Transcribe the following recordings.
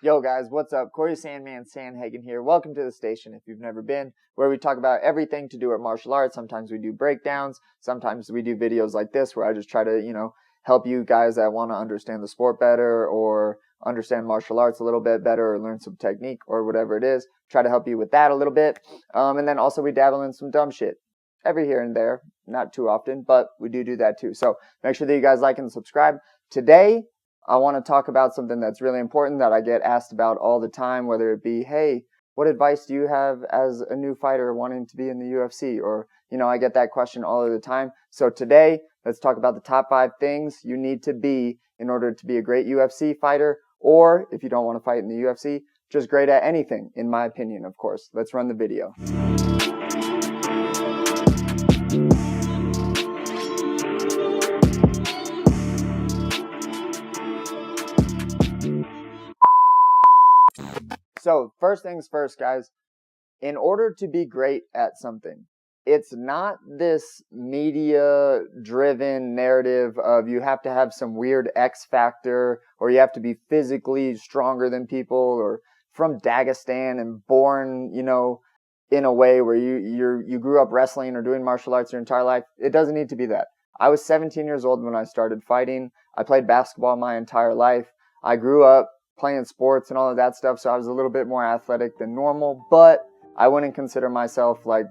Yo guys, what's up? Cory Sandman Sandhagen here. Welcome to the station if you've never been, where we talk about everything to do with martial arts. Sometimes we do breakdowns. Sometimes we do videos like this where I just try to, help you guys that want to understand the sport better or understand martial arts a little bit better or learn some technique or whatever it is. Try to help you with that a little bit. And then also we dabble in some dumb shit every here and there. Not too often, but we do that too. So make sure that you guys like and subscribe. Today, I want to talk about something that's really important that I get asked about all the time, whether it be, hey, what advice do you have as a new fighter wanting to be in the UFC? Or, I get that question all of the time. So today, let's talk about the top 5 things you need to be in order to be a great UFC fighter, or if you don't want to fight in the UFC, just great at anything, in my opinion, of course. Let's run the video. So first things first, guys, in order to be great at something, it's not this media-driven narrative of you have to have some weird X factor or you have to be physically stronger than people or from Dagestan and born, in a way where you grew up wrestling or doing martial arts your entire life. It doesn't need to be that. I was 17 years old when I started fighting. I played basketball my entire life. I grew up playing sports and all of that stuff, so I was a little bit more athletic than normal, but I wouldn't consider myself like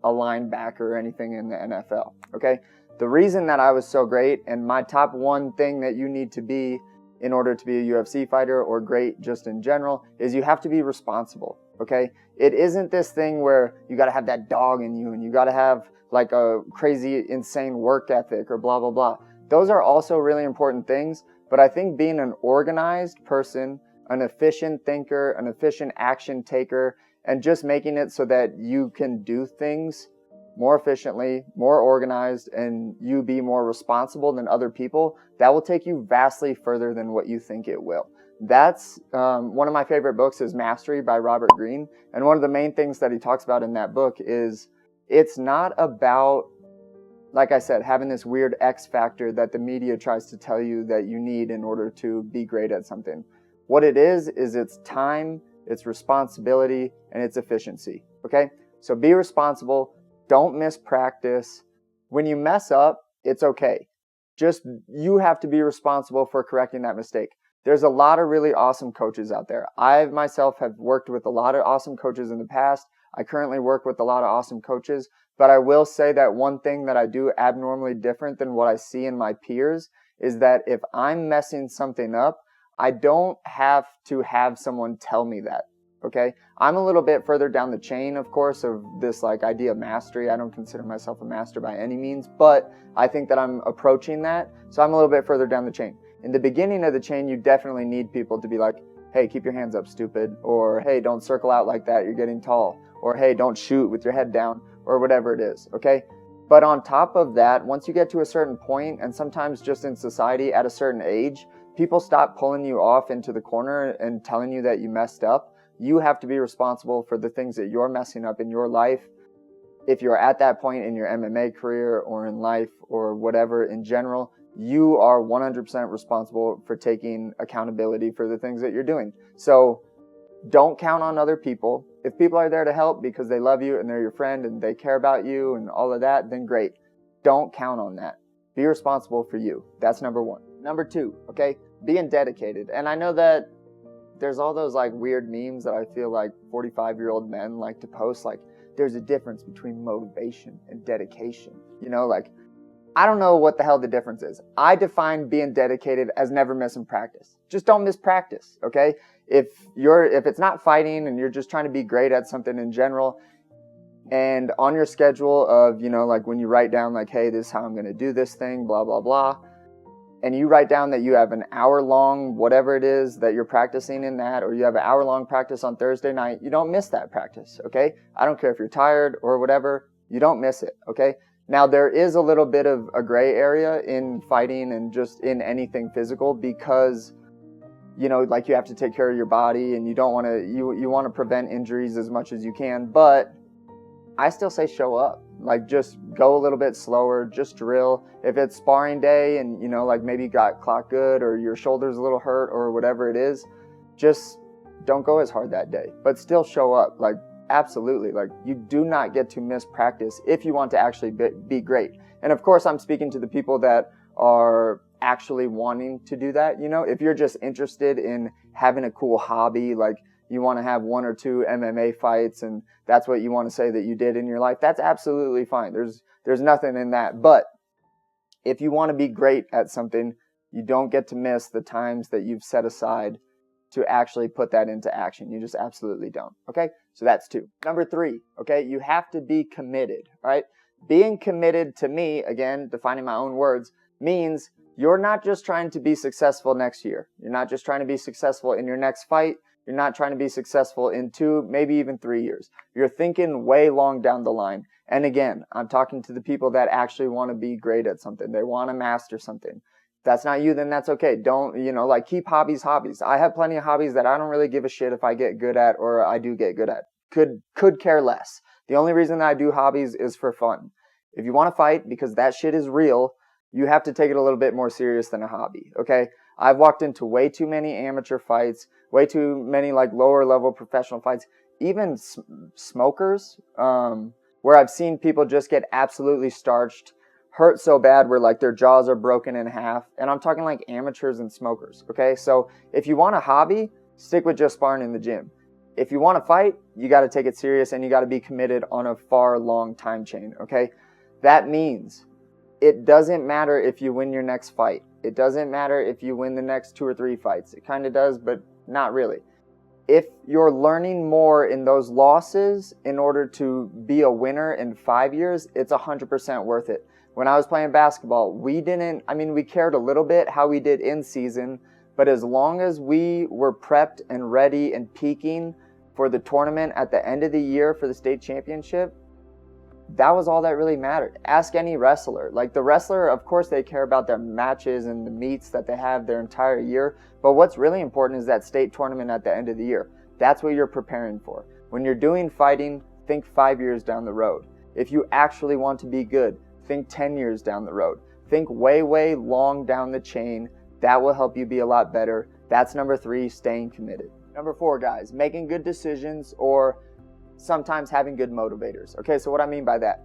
a linebacker or anything in the NFL, okay? The reason that I was so great, and my top one thing that you need to be in order to be a UFC fighter or great just in general, is you have to be responsible, okay? It isn't this thing where you gotta have that dog in you and you gotta have like a crazy, insane work ethic or blah, blah, blah. Those are also really important things. But I think being an organized person, an efficient thinker, an efficient action taker, and just making it so that you can do things more efficiently, more organized, and you be more responsible than other people, that will take you vastly further than what you think it will. That's one of my favorite books is Mastery by Robert Greene. And one of the main things that he talks about in that book is it's not about, like I said, having this weird X factor that the media tries to tell you that you need in order to be great at something. What it is it's time, it's responsibility, and it's efficiency, okay? So be responsible, don't miss practice. When you mess up, it's okay. Just you have to be responsible for correcting that mistake. There's a lot of really awesome coaches out there. I myself have worked with a lot of awesome coaches in the past. I currently work with a lot of awesome coaches. But I will say that one thing that I do abnormally different than what I see in my peers is that if I'm messing something up, I don't have to have someone tell me that, okay? I'm a little bit further down the chain, of course, of this like idea of mastery. I don't consider myself a master by any means, but I think that I'm approaching that, so I'm a little bit further down the chain. In the beginning of the chain, you definitely need people to be like, hey, keep your hands up, stupid, or hey, don't circle out like that, you're getting tall, or hey, don't shoot with your head down, or whatever it is, okay? But on top of that, once you get to a certain point, and sometimes just in society at a certain age, people stop pulling you off into the corner and telling you that you messed up. You have to be responsible for the things that you're messing up in your life. If you're at that point in your MMA career or in life or whatever in general, you are 100% responsible for taking accountability for the things that you're doing. So don't count on other people. If people are there to help because they love you and they're your friend and they care about you and all of that, then great. Don't count on that. Be responsible for you. That's number 1. Number 2, okay? Being dedicated. And I know that there's all those like weird memes that I feel like 45-year-old men like to post, like there's a difference between motivation and dedication. I don't know what the hell the difference is. I define being dedicated as never missing practice. Just don't miss practice, okay? If it's not fighting and you're just trying to be great at something in general, and on your schedule of, like when you write down like, hey, this is how I'm going to do this thing, blah, blah, blah, and you write down that you have an hour-long whatever it is that you're practicing in that, or you have an hour-long practice on Thursday night, you don't miss that practice, okay? I don't care if you're tired or whatever, you don't miss it, okay? Now, there is a little bit of a gray area in fighting and just in anything physical because, like you have to take care of your body and you don't want to, you want to prevent injuries as much as you can, but I still say show up. Like just go a little bit slower, just drill. If it's sparring day and, like maybe you got clocked good or your shoulder's a little hurt or whatever it is, just don't go as hard that day, but still show up. Like, absolutely. Like, you do not get to miss practice if you want to actually be great. And of course, I'm speaking to the people that are actually wanting to do that. You know, if you're just interested in having a cool hobby, like you want to have 1 or 2 MMA fights and that's what you want to say that you did in your life, that's absolutely fine. There's nothing in that. But if you want to be great at something, you don't get to miss the times that you've set aside to actually put that into action. You just absolutely don't. Okay? So that's 2. Number 3, okay? You have to be committed, all right? Being committed to me, again, defining my own words, means you're not just trying to be successful next year. You're not just trying to be successful in your next fight. You're not trying to be successful in 2, maybe even 3 years. You're thinking way long down the line. And again, I'm talking to the people that actually want to be great at something. They want to master something. If that's not you, then that's okay. Don't, like, keep hobbies. I have plenty of hobbies that I don't really give a shit if I get good at or I do get good at. Could care less. The only reason that I do hobbies is for fun. If you want to fight, because that shit is real, you have to take it a little bit more serious than a hobby, okay? I've walked into way too many amateur fights, way too many like lower level professional fights, even smokers, where I've seen people just get absolutely starched, hurt so bad where like their jaws are broken in half. And I'm talking like amateurs and smokers, okay? So if you want a hobby, stick with just sparring in the gym. If you want to fight, you got to take it serious and you got to be committed on a far long time chain, okay? That means it doesn't matter if you win your next fight. It doesn't matter if you win the next 2 or 3 fights. It kind of does, but not really. If you're learning more in those losses in order to be a winner in 5 years, it's 100% worth it. When I was playing basketball, we cared a little bit how we did in season, but as long as we were prepped and ready and peaking for the tournament at the end of the year for the state championship, that was all that really mattered. Ask any wrestler. Like, the wrestler, of course, they care about their matches and the meets that they have their entire year. But what's really important is that state tournament at the end of the year. That's what you're preparing for. When you're doing fighting, think 5 years down the road. If you actually want to be good, think 10 years down the road. Think way, way long down the chain. That will help you be a lot better. That's number 3, staying committed. Number 4, guys, making good decisions or sometimes having good motivators. Okay, so what I mean by that,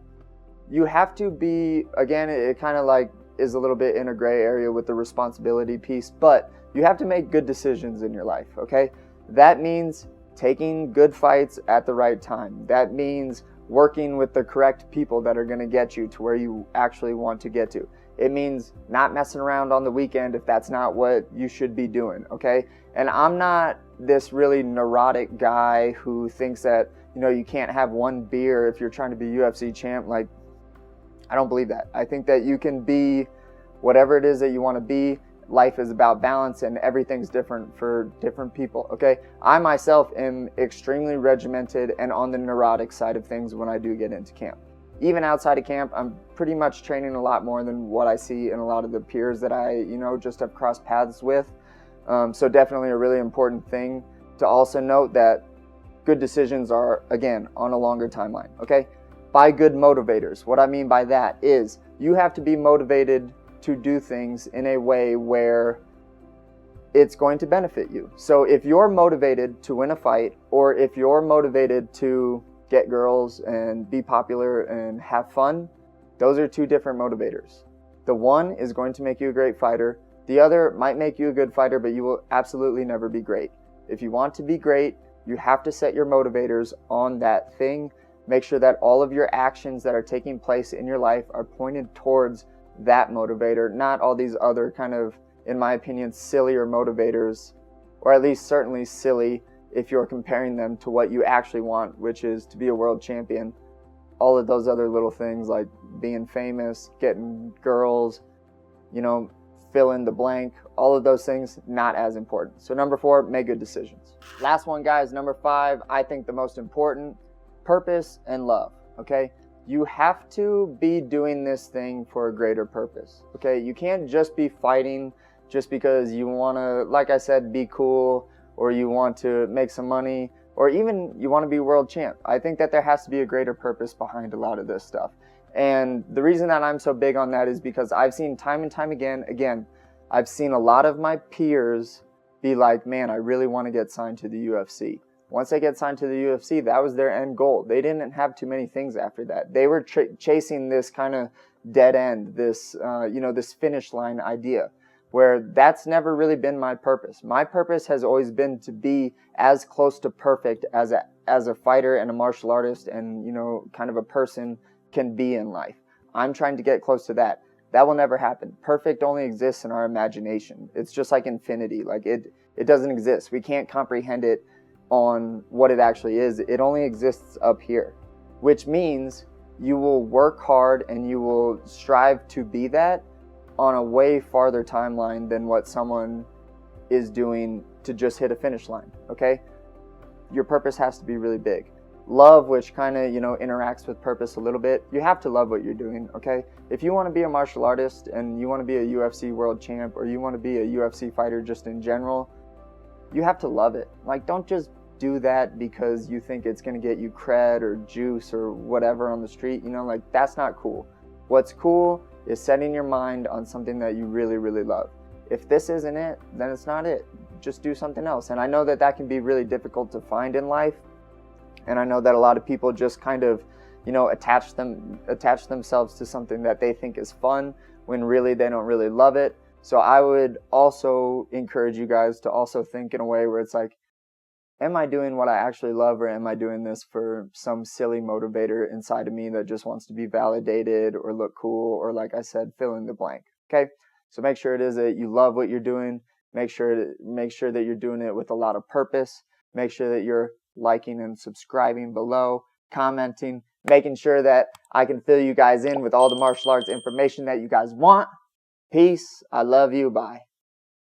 you have to be, again, it kind of like is a little bit in a gray area with the responsibility piece, but you have to make good decisions in your life, okay? That means taking good fights at the right time. That means working with the correct people that are going to get you to where you actually want to get to. It means not messing around on the weekend if that's not what you should be doing, okay? And I'm not this really neurotic guy who thinks that, you can't have 1 beer if you're trying to be UFC champ. Like, I don't believe that. I think that you can be whatever it is that you want to be. Life is about balance and everything's different for different people, okay? I myself am extremely regimented and on the neurotic side of things when I do get into camp. Even outside of camp, I'm pretty much training a lot more than what I see in a lot of the peers that I, just have crossed paths with. So definitely a really important thing to also note that good decisions are, again, on a longer timeline, okay? By good motivators. What I mean by that is you have to be motivated to do things in a way where it's going to benefit you. So if you're motivated to win a fight, or if you're motivated to get girls and be popular and have fun, those are 2 different motivators. The one is going to make you a great fighter. The other might make you a good fighter, but you will absolutely never be great. If you want to be great, you have to set your motivators on that thing. Make sure that all of your actions that are taking place in your life are pointed towards that motivator, not all these other kind of, in my opinion, sillier motivators, or at least certainly silly if you're comparing them to what you actually want, which is to be a world champion. All of those other little things like being famous, getting girls, fill in the blank, all of those things, not as important. So number 4, make good decisions. Last one, guys, number 5, I think the most important, purpose and love, okay? You have to be doing this thing for a greater purpose, okay? You can't just be fighting just because you want to, like I said, be cool, or you want to make some money, or even you want to be world champ. I think that there has to be a greater purpose behind a lot of this stuff. And the reason that I'm so big on that is because I've seen time and time again, I've seen a lot of my peers be like, man, I really want to get signed to the UFC. Once they get signed to the UFC, that was their end goal. They didn't have too many things after that. They were chasing this kind of dead end, this this finish line idea, where that's never really been my purpose. My purpose has always been to be as close to perfect as a fighter and a martial artist and kind of a person can be in life. I'm trying to get close to that. That will never happen. Perfect only exists in our imagination. It's just like infinity. Like it doesn't exist. We can't comprehend it on what it actually is. It only exists up here, which means you will work hard and you will strive to be that on a way farther timeline than what someone is doing to just hit a finish line. Okay, your purpose has to be really big. Love, which kind of interacts with purpose a little bit. You have to love what you're doing. Okay, if you want to be a martial artist and you want to be a UFC world champ, or you want to be a UFC fighter just in general, you have to love it. Like, don't just do that because you think it's going to get you cred or juice or whatever on the street. Like, that's not cool. What's cool is setting your mind on something that you really, really love. If this isn't it, then it's not it. Just do something else. And I know that can be really difficult to find in life. And I know that a lot of people just kind of, attach themselves to something that they think is fun when really they don't really love it. So I would also encourage you guys to also think in a way where it's like, am I doing what I actually love, or am I doing this for some silly motivator inside of me that just wants to be validated or look cool, or, like I said, fill in the blank? Okay, so make sure it is that you love what you're doing. Make sure that you're doing it with a lot of purpose. Make sure that you're liking and subscribing below, commenting, making sure that I can fill you guys in with all the martial arts information that you guys want. Peace. I love you. Bye.